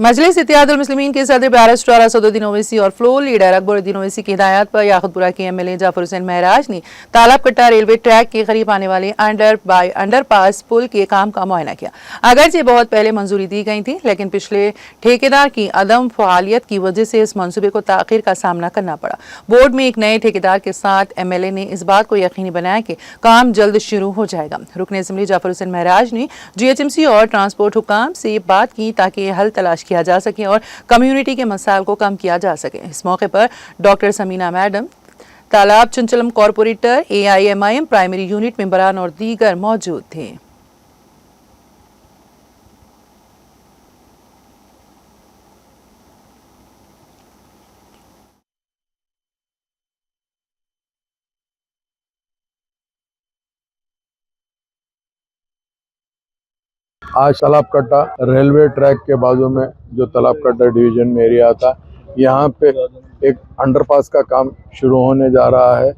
मजलिस इत्तेहादुल मुस्लिमीन के सदर बैरिस्टर असदुद्दीन ओवैसी और फ्लोर लीडर अकबरुद्दीन ओवैसी की हिदायत पर याकुतपुरा के एमएलए जाफर हुसैन महराज ने तालाब कट्टा रेलवे ट्रैक के करीब आने वाले अंडरपास पुल के काम का मुआयना किया। अगरचे बहुत पहले मंजूरी दी गई थी, लेकिन पिछले ठेकेदार की अदम फ़आलियत की वजह से इस मंसूबे को ताख़ीर का सामना करना पड़ा। बोर्ड में एक नए ठेकेदार के साथ एमएलए ने इस बात को यकीनी बनाया कि काम जल्द शुरू हो जाएगा। रुकन असेंबली जाफर हुसैन महराज ने GHMC और ट्रांसपोर्ट हुकाम से बात की ताकि हल तलाश किया जा सके और कम्युनिटी के मसाइल को कम किया जा सके। इस मौके पर डॉक्टर समीना मैडम, तालाब चंचलम कॉरपोरेटर, AIMIM प्राइमरी यूनिट मेंबरान और दीगर मौजूद थे। आज तालाब कट्टा रेलवे ट्रैक के बाजू में जो तालाब कट्टा डिवीजन में एरिया था, यहाँ पे एक अंडरपास का काम शुरू होने जा रहा है,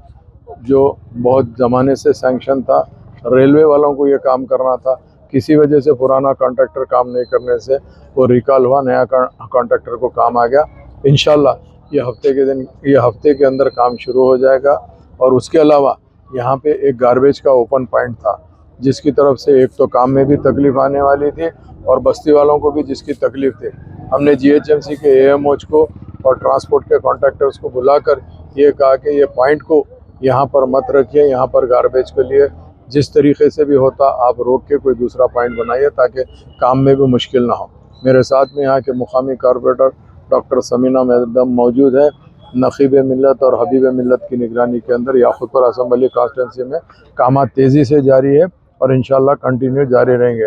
जो बहुत ज़माने से सैंक्शन था। रेलवे वालों को ये काम करना था, किसी वजह से पुराना कॉन्ट्रैक्टर काम नहीं करने से वो रिकॉल हुआ, नया कॉन्ट्रैक्टर को काम आ गया। इंशाल्लाह ये हफ्ते के अंदर काम शुरू हो जाएगा। और उसके अलावा यहाँ पे एक गार्बेज का ओपन पॉइंट था, जिसकी तरफ से एक तो काम में भी तकलीफ आने वाली थी और बस्ती वालों को भी जिसकी तकलीफ थी। हमने GHMC के AMOs को और ट्रांसपोर्ट के कॉन्ट्रैक्टर्स को बुलाकर ये कहा कि ये पॉइंट को यहाँ पर मत रखिए, यहाँ पर गार्बेज के लिए जिस तरीके से भी होता आप रोक के कोई दूसरा पॉइंट बनाइए ताकि काम में भी मुश्किल ना हो। मेरे साथ में यहाँ के मुकामी कॉरपोरेटर डॉक्टर समीना मैडम मौजूद है। नकीब मिल्लत और हबीब मिल्लत की निगरानी के अंदर याकुतपुरा असेंबली कॉन्स्टिट्यूंसी में काम तेज़ी से जारी है और इंशाल्लाह कंटिन्यू जारी रहेंगे।